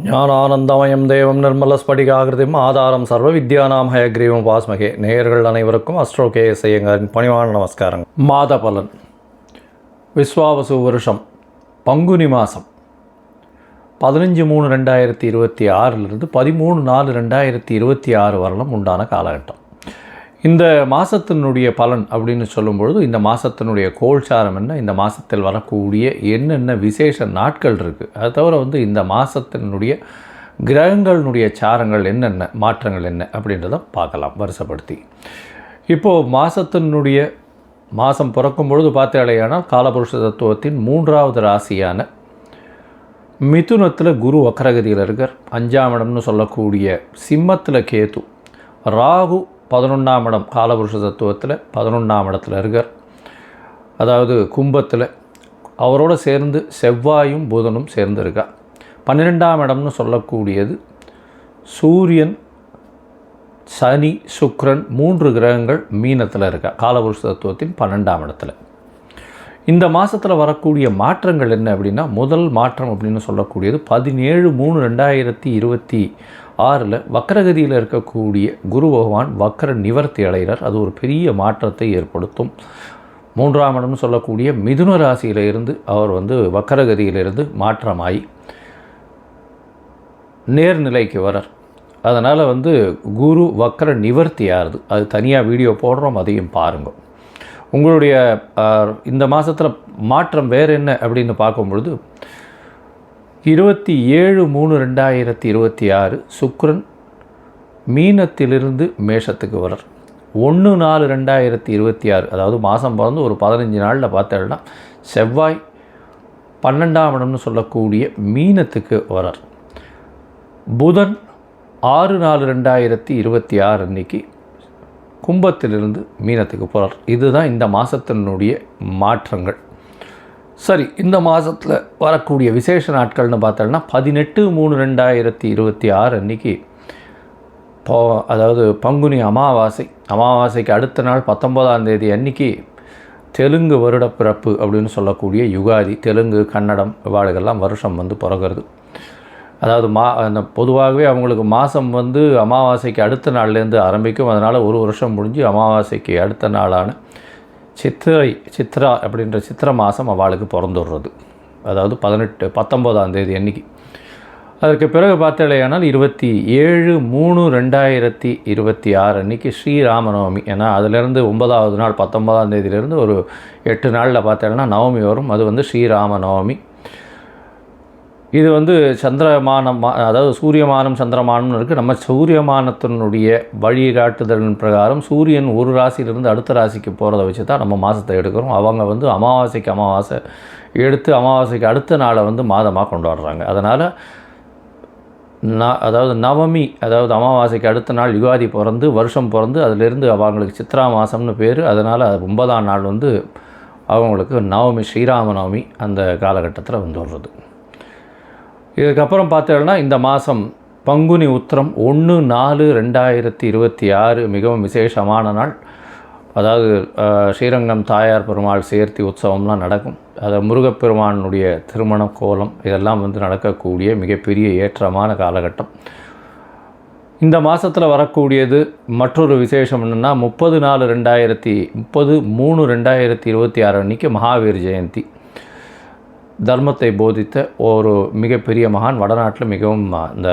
ஞானானந்தமயம் தேவம் நிர்மலஸ்படிகாகிருதிம் ஆதாரம் சர்வ வித்யானாம் ஹயக்ரீவம் வாஸ்மகே. நேயர்கள் அனைவருக்கும் அஸ்ட்ரோகேஎஸ் ஐயங்காரின் பணிவான நமஸ்காரங்கள். மாத பலன். விஸ்வாவசு வருஷம் பங்குனி மாதம் 15/3/2026 13/4/2026 வரலும் உண்டான காலகட்டம். இந்த மாதத்தினுடைய பலன் அப்படின்னு சொல்லும்பொழுது, இந்த மாதத்தினுடைய கோல்சாரம் என்ன, இந்த மாதத்தில் வரக்கூடிய என்னென்ன விசேஷ நாட்கள் இருக்குது, அது தவிர இந்த மாதத்தினுடைய கிரகங்களினுடைய சாரங்கள் என்னென்ன மாற்றங்கள் என்ன அப்படின்றத பார்க்கலாம் வருஷப்படுத்தி. இப்போது மாதம் பிறக்கும் பொழுது பார்த்தாலேயானால் காலபுருஷ தத்துவத்தின் 3வது ராசியான மிதுனத்தில் குரு வக்ரகதியில் இருக்கார். 5ஆம் இடம்னு சொல்லக்கூடிய சிம்மத்தில் கேது, ராகு 11ஆம் இடம் காலபுருஷ தத்துவத்தில் 11ஆம் இடத்துல இருக்கார். அதாவது கும்பத்தில் அவரோடு சேர்ந்து செவ்வாயும் புதனும் சேர்ந்து இருக்கார். 12ஆம் இடம்னு சொல்லக்கூடியது சூரியன், சனி, சுக்கிரன் 3 கிரகங்கள் மீனத்தில் இருக்கா காலபுருஷ தத்துவத்தின் 12ஆம் இடத்துல. இந்த மாதத்தில் வரக்கூடிய மாற்றங்கள் என்ன அப்படின்னா, முதல் மாற்றம் அப்படின்னு சொல்லக்கூடியது 17/3/2026 வக்ரகதியில் இருக்கக்கூடிய குரு பகவான் வக்ர நிவர்த்தி அடைகிறார். அது ஒரு பெரிய மாற்றத்தை ஏற்படுத்தும். 3ஆம் இடம்னு சொல்லக்கூடிய மிதுன ராசியிலிருந்து அவர் வக்ரகதியிலிருந்து மாற்றமாகி நேர்நிலைக்கு வரார். அதனால் குரு வக்ர நிவர்த்தி ஆகுது. அது தனியாக வீடியோ போடுறோம், அதையும் பாருங்கள். உங்களுடைய இந்த மாதத்தில் மாற்றம் வேறு என்ன அப்படின்னு பார்க்கும்பொழுது, 27/3/2026 சுக்கிரன் மீனத்திலிருந்து மேஷத்துக்கு வரார். 1/4/2026 அதாவது மாதம் பிறந்து ஒரு 15 நாளில் பார்த்தோம்னா செவ்வாய் 12ஆம் இடம்னு சொல்லக்கூடிய மீனத்துக்கு வரார். புதன் 6/4/2026 அன்னைக்கு கும்பத்திலிருந்து மீனத்துக்கு போகிறார். இதுதான் இந்த மாதத்தினுடைய மாற்றங்கள். சரி, இந்த மாதத்தில் வரக்கூடிய விசேஷ நாட்கள்னு பார்த்தோம்னா 18/3/2026 அன்றைக்கி அதாவது பங்குனி அமாவாசைக்கு அடுத்த நாள் 19ஆம் தேதி அன்றைக்கி தெலுங்கு வருட பிறப்பு அப்படின்னு சொல்லக்கூடிய யுகாதி. தெலுங்கு, கன்னடம் இவாளுகெல்லாம் வருஷம் பிறகுறது. அதாவது அந்த பொதுவாகவே அவங்களுக்கு மாதம் அமாவாசைக்கு அடுத்த நாள்லேருந்து ஆரம்பிக்கும். அதனால் ஒரு வருஷம் முடிஞ்சு அமாவாசைக்கு அடுத்த நாளான சித்ரா அப்படின்ற சித்திரை மாதம் அவளுக்கு பிறந்துடுறது. அதாவது 19ஆம் தேதி அன்றைக்கி. அதற்கு பிறகு பார்த்தாலேயானால் 27/3/2026 அன்றைக்கி ஸ்ரீராமநவமி. ஏன்னா அதிலேருந்து 9ஆவது நாள் 19ஆம் தேதியிலேருந்து ஒரு 8 நாளில் பார்த்தோன்னா நவமி வரும். அது ஸ்ரீராமநவமி. இது சந்திரமானம், அதாவது சூரியமானம் சந்திரமானம்னு இருக்குது. நம்ம சூரியமானத்தினுடைய வழிகாட்டுதலின் பிரகாரம் சூரியன் ஒரு ராசியிலிருந்து அடுத்த ராசிக்கு போகிறத வச்சு தான் நம்ம மாதத்தை எடுக்கிறோம். அவங்க அமாவாசை எடுத்து அமாவாசைக்கு அடுத்த நாளை மாதமாக கொண்டாடுறாங்க. அதனால் அதாவது நவமி, அதாவது அமாவாசைக்கு அடுத்த நாள் யுகாதி வருஷம் பிறந்து அதிலிருந்து அவங்களுக்கு சித்ரா மாதம்னு பேர். அதனால் 9ஆம் நாள் அவங்களுக்கு நவமி, ஸ்ரீராமநவமி அந்த காலகட்டத்தில் வர்றது. இதுக்கப்புறம் பார்த்தோம்னா இந்த மாதம் பங்குனி உத்திரம் 1/4/2026 மிகவும் விசேஷமான நாள். அதாவது ஸ்ரீரங்கம் தாயார் பெருமாள் சேர்த்தி உற்சவம்லாம் நடக்கும். அது முருகப்பெருமானுடைய திருமண கோலம் இதெல்லாம் நடக்கக்கூடிய மிகப்பெரிய ஏற்றமான காலகட்டம். இந்த மாதத்தில் வரக்கூடியது மற்றொரு விசேஷம் என்னென்னா 30/3/2026 அன்றைக்கி மகாவீர் ஜெயந்தி. தர்மத்தை போதித்த ஒரு மிகப்பெரிய மகான். வடநாட்டில் மிகவும் இந்த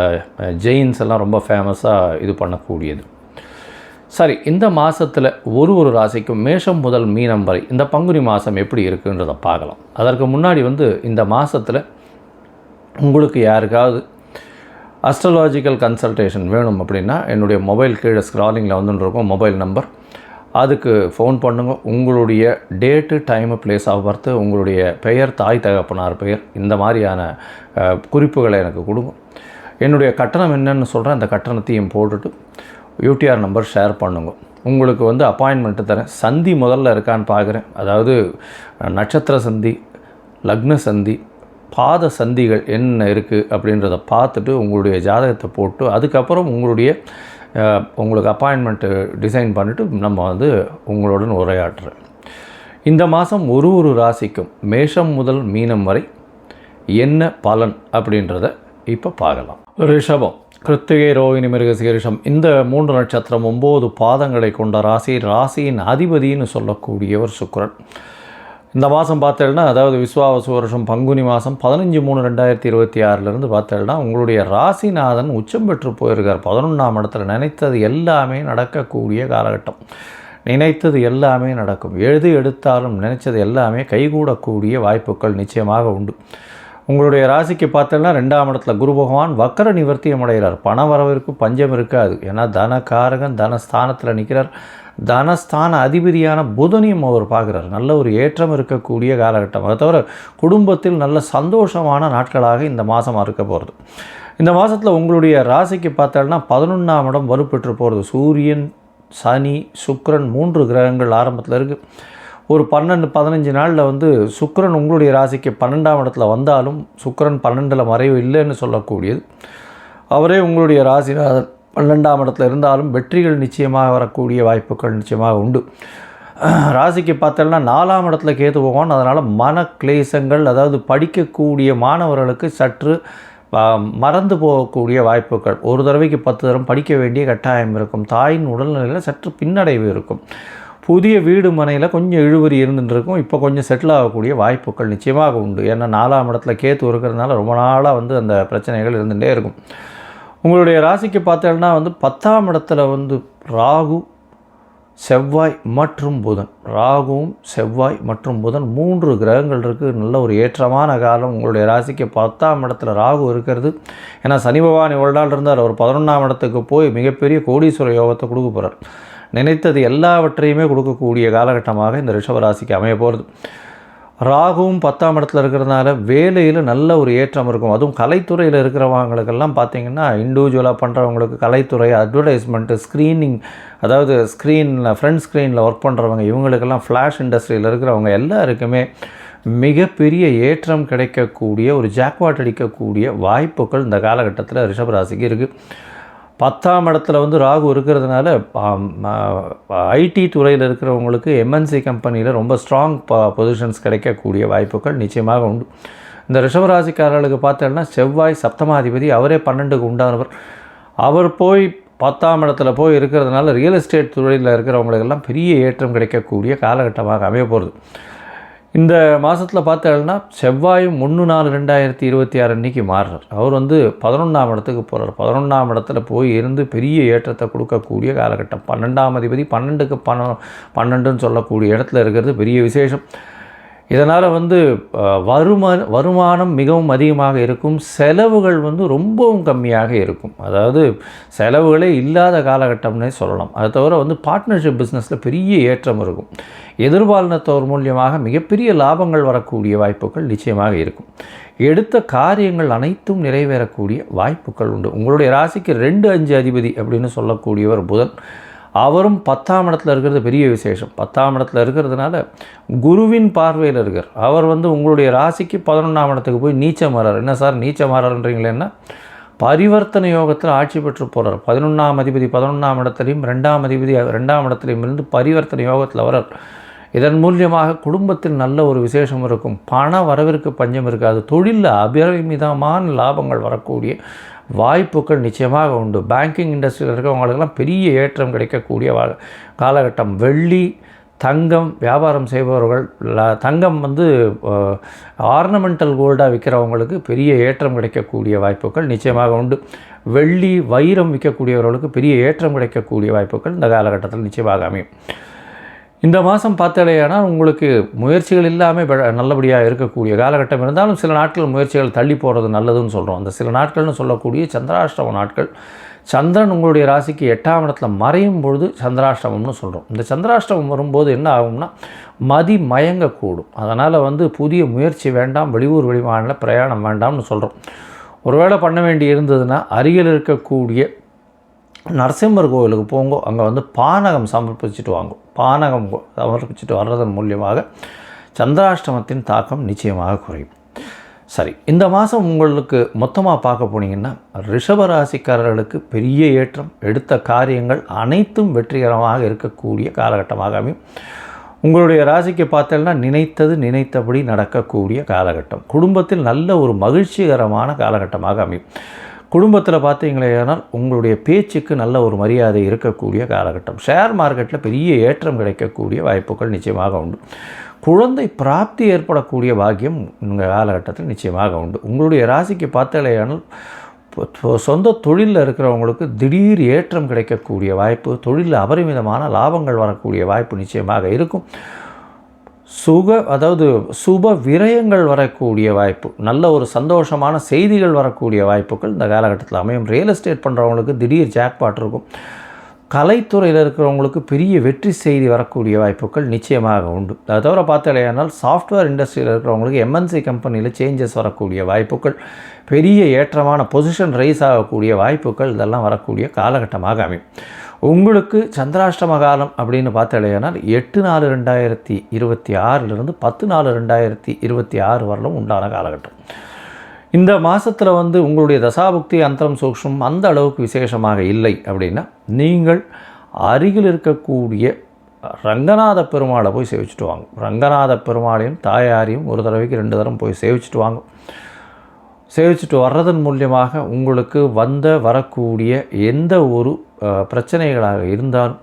ஜெயின்ஸ் எல்லாம் ரொம்ப ஃபேமஸாக இது பண்ணக்கூடியது. சரி, இந்த மாதத்தில் ஒரு ராசிக்கும் மேஷம் முதல் மீனம் வரை இந்த பங்குனி மாதம் எப்படி இருக்குன்றதை பார்க்கலாம். அதற்கு முன்னாடி இந்த மாதத்தில் உங்களுக்கு யாருக்காவது அஸ்ட்ராலாஜிக்கல் கன்சல்டேஷன் வேணும் அப்படின்னா என்னுடைய மொபைல் கீழே ஸ்க்ராலிங்கில் இருக்கும் மொபைல் நம்பர், அதுக்கு ஃபோன் பண்ணுங்க. உங்களுடைய date, time, place of birth, உங்களுடைய பெயர், தாய் தகப்பனார் பெயர், இந்த மாதிரியான குறிப்புகளை எனக்கு கொடுங்க. என்னுடைய கட்டணம் என்னன்னு சொல்கிறேன். அந்த கட்டணத்தையும் போட்டுட்டு யூடிஆர் நம்பர் ஷேர் பண்ணுங்க. உங்களுக்கு அப்பாயின்மெண்ட்டு தரேன். சந்தி முதல்ல இருக்கான்னு பார்க்குறேன். அதாவது நட்சத்திர சந்தி, லக்ன சந்தி, பாத சந்திகள் என்ன இருக்குது அப்படின்றத பார்த்துட்டு உங்களுடைய ஜாதகத்தை போட்டு அதுக்கப்புறம் உங்களுக்கு அப்பாயின்மெண்ட்டு டிசைன் பண்ணிவிட்டு நம்ம உங்களுடன் உரையாற்றுறேன். இந்த மாதம் ஒரு ராசிக்கும் மேஷம் முதல் மீனம் வரை என்ன பலன் அப்படின்றத இப்போ பார்க்கலாம். ரிஷபம், கிருத்திகை, ரோகிணி, மிருகசீரிஷம் இந்த 3 நட்சத்திரம் 9 பாதங்களை கொண்ட ராசி. ராசியின் அதிபதினு சொல்லக்கூடியவர் சுக்கிரன். இந்த மாதம் பார்த்தேன்னா, அதாவது விஸ்வாவசு வருஷம் பங்குனி மாதம் 15/3/2026 பார்த்தேன்னா உங்களுடைய ராசிநாதன் உச்சம் பெற்று போயிருக்கார் 11ஆம் இடத்துல. நினைத்தது எல்லாமே நடக்கக்கூடிய காலகட்டம். நினைத்தது எல்லாமே நடக்கும். எது எடுத்தாலும் நினைச்சது எல்லாமே கைகூடக்கூடிய வாய்ப்புகள் நிச்சயமாக உண்டு. உங்களுடைய ராசிக்கு பார்த்தோன்னா 2ஆம் இடத்துல குரு பகவான் வக்கர நிவர்த்தியம் அடைகிறார். பண வரவிற்கு பஞ்சம் இருக்காது. ஏன்னா தனகாரகன் தனஸ்தானத்தில் நிற்கிறார். தனஸ்தான அதிபதியான புதனையும் அவர் பார்க்குறார். நல்ல ஒரு ஏற்றம் இருக்கக்கூடிய காலகட்டம். அதை தவிர குடும்பத்தில் நல்ல சந்தோஷமான நாட்களாக இந்த மாதமாக இருக்க போகிறது. இந்த மாதத்தில் உங்களுடைய ராசிக்கு பார்த்தோன்னா 11ஆம் இடம் வலுப்பெற்று போகிறது. சூரியன், சனி, சுக்கிரன் 3 கிரகங்கள் ஆரம்பத்தில் இருக்குது. ஒரு 12-15 நாளில் சுக்கிரன் உங்களுடைய ராசிக்கு 12ஆம் இடத்துல வந்தாலும் சுக்கிரன் 12இல் மறைவு இல்லைன்னு சொல்லக்கூடியது. அவரே உங்களுடைய ராசிநாதன் 12ஆம் இடத்துல இருந்தாலும் வெற்றிகள் நிச்சயமாக வரக்கூடிய வாய்ப்புகள் நிச்சயமாக உண்டு. ராசிக்கு பார்த்தோம்னா 4ஆம் இடத்துல கேது பகவான். அதனால் மன கிளேசங்கள், அதாவது படிக்கக்கூடிய மாணவர்களுக்கு சற்று மறந்து போகக்கூடிய வாய்ப்புகள். ஒரு தடவைக்கு 10 தரம் படிக்க வேண்டிய கட்டாயம் இருக்கும். தாயின் உடல்நிலையில் சற்று பின்னடைவு இருக்கும். புதிய வீடு மனையில் கொஞ்சம் இழுவறி இருந்துட்டு இருக்கும். இப்போ கொஞ்சம் செட்டில் ஆகக்கூடிய வாய்ப்புகள் நிச்சயமாக உண்டு. ஏன்னா 4ஆம் இடத்துல கேத்து இருக்கிறதுனால ரொம்ப நாளாக அந்த பிரச்சனைகள் இருந்துகிட்டே இருக்கும். உங்களுடைய ராசிக்கு பார்த்தோன்னா 10ஆம் இடத்துல ராகு, செவ்வாய் மற்றும் புதன். ராகுவும் செவ்வாய் மற்றும் புதன் 3 கிரகங்கள் இருக்குது. நல்ல ஒரு ஏற்றமான காலம். உங்களுடைய ராசிக்கு 10ஆம் இடத்துல ராகு இருக்கிறது. ஏன்னா சனி பகவான் இவ்வளோ நாள் இருந்தார். அவர் 11ஆம் இடத்துக்கு போய் மிகப்பெரிய கோடீஸ்வர யோகத்தை கொடுக்க போகிறார். நினைத்தது எல்லாவற்றையுமே கொடுக்கக்கூடிய காலகட்டமாக இந்த ரிஷபராசிக்கு அமைய போகிறது. ராகுவும் 10ஆம் இடத்துல இருக்கிறதுனால வேலையில் நல்ல ஒரு ஏற்றம் இருக்கும். அதுவும் கலைத்துறையில் இருக்கிறவங்களுக்கெல்லாம் பார்த்திங்கன்னா, இண்டிவிஜுவலாக பண்ணுறவங்களுக்கு கலைத்துறை, அட்வர்டைஸ்மெண்ட்டு, ஸ்க்ரீனிங், அதாவது ஸ்க்ரீனில் ஃப்ரண்ட் ஸ்க்ரீனில் ஒர்க் பண்ணுறவங்க, இவங்களுக்கெல்லாம் ஃப்ளாஷ் இண்டஸ்ட்ரியில் இருக்கிறவங்க எல்லாருக்குமே மிகப்பெரிய ஏற்றம் கிடைக்கக்கூடிய ஒரு ஜாக்பாட் அடிக்கக்கூடிய வாய்ப்புகள் இந்த காலகட்டத்தில் ரிஷபராசிக்கு இருக்குது. 10ஆம் இடத்துல ராகு இருக்கிறதுனால ஐடி துறையில் இருக்கிறவங்களுக்கு எம்என்சி கம்பெனியில் ரொம்ப ஸ்ட்ராங் பொசிஷன்ஸ் கிடைக்கக்கூடிய வாய்ப்புகள் நிச்சயமாக உண்டு. இந்த ரிஷபராசிக்காரர்களுக்கு பார்த்தோன்னா செவ்வாய் சப்தமாதிபதி, அவரே 12க்கு உண்டானவர். அவர் போய் 10ஆம் இடத்துல போய் இருக்கிறதுனால ரியல் எஸ்டேட் துறையில் இருக்கிறவங்களுக்கெல்லாம் பெரிய ஏற்றம் கிடைக்கக்கூடிய காலகட்டமாக அமைய போகிறது. இந்த மாதத்தில் பார்த்தோன்னா செவ்வாயும் 1/4/2026 அன்றைக்கி மாறுறார். அவர் 11ஆம் இடத்துக்கு போகிறார். 11ஆம் இடத்துல போய் இருந்து பெரிய ஏற்றத்தை கொடுக்கக்கூடிய காலகட்டம். 12ஆம் அதிபதி 12க்கு 12ன்னு சொல்லக்கூடிய இடத்துல இருக்கிறது பெரிய விசேஷம். இதனால் வருமானம் மிகவும் அதிகமாக இருக்கும். செலவுகள் ரொம்பவும் கம்மியாக இருக்கும். அதாவது செலவுகளே இல்லாத காலகட்டம்னே சொல்லலாம். அதை தவிர பார்ட்னர்ஷிப் பிஸ்னஸில் பெரிய ஏற்றம் இருக்கும். எதிர்பாலினத்தோர் மூலியமாக மிகப்பெரிய லாபங்கள் வரக்கூடிய வாய்ப்புகள் நிச்சயமாக இருக்கும். எடுத்த காரியங்கள் அனைத்தும் நிறைவேறக்கூடிய வாய்ப்புகள் உண்டு. உங்களுடைய ராசிக்கு 2-5 அதிபதி அப்படின்னு சொல்லக்கூடியவர் புதன். அவரும் 10ஆம் இடத்துல இருக்கிறது பெரிய விசேஷம். 10ஆம் இடத்துல இருக்கிறதுனால குருவின் பார்வையில் இருக்கார். அவர் உங்களுடைய ராசிக்கு 11ஆம் இடத்துக்கு போய் நீச்சமாறார். என்ன சார் நீச்சமாறாருன்றீங்களேன்னா, பரிவர்த்தனை யோகத்தில் ஆட்சி பெற்று போகிறார். 11ஆம் அதிபதி 11ஆம் இடத்துலையும் 2ஆம் அதிபதி 2ஆம் இடத்துலையும் இருந்து பரிவர்த்தனை யோகத்தில் வரார். இதன் மூலியமாக குடும்பத்தில் நல்ல ஒரு விசேஷம் இருக்கும். பண வரவிற்கு பஞ்சம் இருக்காது. தொழிலில் அபரிமிதமான லாபங்கள் வரக்கூடிய வாய்ப்புகள் நிச்சயமாக உண்டு. பேங்கிங் இண்டஸ்ட்ரியில் இருக்கிறவங்களுக்கெல்லாம் பெரிய ஏற்றம் கிடைக்கக்கூடிய காலகட்டம். வெள்ளி, தங்கம் வியாபாரம் செய்பவர்கள், தங்கம் ஆர்னமெண்டல் கோல்டாக விற்கிறவங்களுக்கு பெரிய ஏற்றம் கிடைக்கக்கூடிய வாய்ப்புகள் நிச்சயமாக உண்டு. வெள்ளி, வைரம் விற்கக்கூடியவர்களுக்கு பெரிய ஏற்றம் கிடைக்கக்கூடிய வாய்ப்புகள் இந்த காலகட்டத்தில் நிச்சயமாக அமையும். இந்த மாதம் பார்த்தலையானா உங்களுக்கு முயற்சிகள் இல்லாமல் நல்லபடியாக இருக்கக்கூடிய காலகட்டம் இருந்தாலும் சில நாட்கள் முயற்சிகள் தள்ளி போகிறது நல்லதுன்னு சொல்கிறோம். அந்த சில நாட்கள்னு சொல்லக்கூடிய சந்திராஷ்டம நாட்கள். சந்திரன் உங்களுடைய ராசிக்கு 8ஆம் இடத்துல மறையும் பொழுது சந்திராஷ்டமம்னு சொல்கிறோம். இந்த சந்திராஷ்டமம் வரும்போது என்ன ஆகும்னா மதி மயங்கக்கூடும். அதனால் புதிய முயற்சி வேண்டாம், வெளியூர் வெளிமாநில பிரயாணம் வேண்டாம்னு சொல்கிறோம். ஒருவேளை பண்ண வேண்டி இருந்ததுன்னா அருகில் இருக்கக்கூடிய நரசிம்மர் கோவிலுக்கு போங்க. அங்கே பானகம் சமர்ப்பிச்சுட்டு வாங்கும். பானகம் சமர்ப்பிச்சுட்டு வர்றதன் மூலியமாக சந்திராஷ்டமத்தின் தாக்கம் நிச்சயமாக குறையும். சரி, இந்த மாதம் உங்களுக்கு மொத்தமாக பார்க்க போனீங்கன்னா ரிஷபராசிக்காரர்களுக்கு பெரிய ஏற்றம். எடுத்த காரியங்கள் அனைத்தும் வெற்றிகரமாக இருக்கக்கூடிய காலகட்டமாக அமையும். உங்களுடைய ராசிக்கு பார்த்தேன்னா நினைத்தது நினைத்தபடி நடக்கக்கூடிய காலகட்டம். குடும்பத்தில் நல்ல ஒரு மகிழ்ச்சிகரமான காலகட்டமாக அமையும். குடும்பத்தில் பார்த்தீங்களேனால் உங்களுடைய பேச்சுக்கு நல்ல ஒரு மரியாதை இருக்கக்கூடிய காலகட்டம். ஷேர் மார்க்கெட்டில் பெரிய ஏற்றம் கிடைக்கக்கூடிய வாய்ப்புகள் நிச்சயமாக உண்டு. குழந்தை பிராப்தி ஏற்படக்கூடிய பாக்கியம் இந்த காலகட்டத்தில் நிச்சயமாக உண்டு. உங்களுடைய ராசிக்கு பார்த்தேனால் சொந்த தொழிலில் இருக்கிறவங்களுக்கு திடீர் ஏற்றம் கிடைக்கக்கூடிய வாய்ப்பு, தொழிலில் அபரிமிதமான லாபங்கள் வரக்கூடிய வாய்ப்பு நிச்சயமாக இருக்கும். அதாவது சுப விரயங்கள் வரக்கூடிய வாய்ப்பு, நல்ல ஒரு சந்தோஷமான செய்திகள் வரக்கூடிய வாய்ப்புகள் இந்த காலகட்டத்தில் அமையும். ரியல் எஸ்டேட் பண்ணுறவங்களுக்கு திடீர் ஜாக்பாட் இருக்கும். கலைத்துறையில் இருக்கிறவங்களுக்கு பெரிய வெற்றி செய்தி வரக்கூடிய வாய்ப்புகள் நிச்சயமாக உண்டு. அதை தவிர பார்த்தாலேயானால் சாஃப்ட்வேர் இண்டஸ்ட்ரியில் இருக்கிறவங்களுக்கு எம்என்சி கம்பெனியில் சேஞ்சஸ் வரக்கூடிய வாய்ப்புகள், பெரிய ஏற்றமான பொசிஷன் ரைஸ் ஆகக்கூடிய வாய்ப்புகள் இதெல்லாம் வரக்கூடிய காலகட்டமாக அமையும். உங்களுக்கு சந்திராஷ்டம காலம் அப்படின்னு பார்த்தாலேயானால் 8/4/2026 10/4/2026 வரலும் உண்டான காலகட்டம். இந்த மாதத்தில் உங்களுடைய தசாபுக்தி அந்தரம் சூக்ஷ்மம் அந்த அளவுக்கு விசேஷமாக இல்லை அப்படின்னா, நீங்கள் அருகில் இருக்கக்கூடிய ரங்கநாத பெருமாளை போய் சேவிச்சுட்டு வாங்க. ரங்கநாத பெருமாளையும் தாயாரையும் ஒரு தடவைக்கு 2 தரம் போய் சேவிச்சுட்டு வாங்க. சேவிச்சுட்டு வர்றதன் மூலியமாக உங்களுக்கு வரக்கூடிய எந்த ஒரு பிரச்சனைகளாக இருந்தாலும்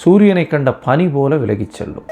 சூரியனை கண்ட பனி போல விலகிச் செல்லும்.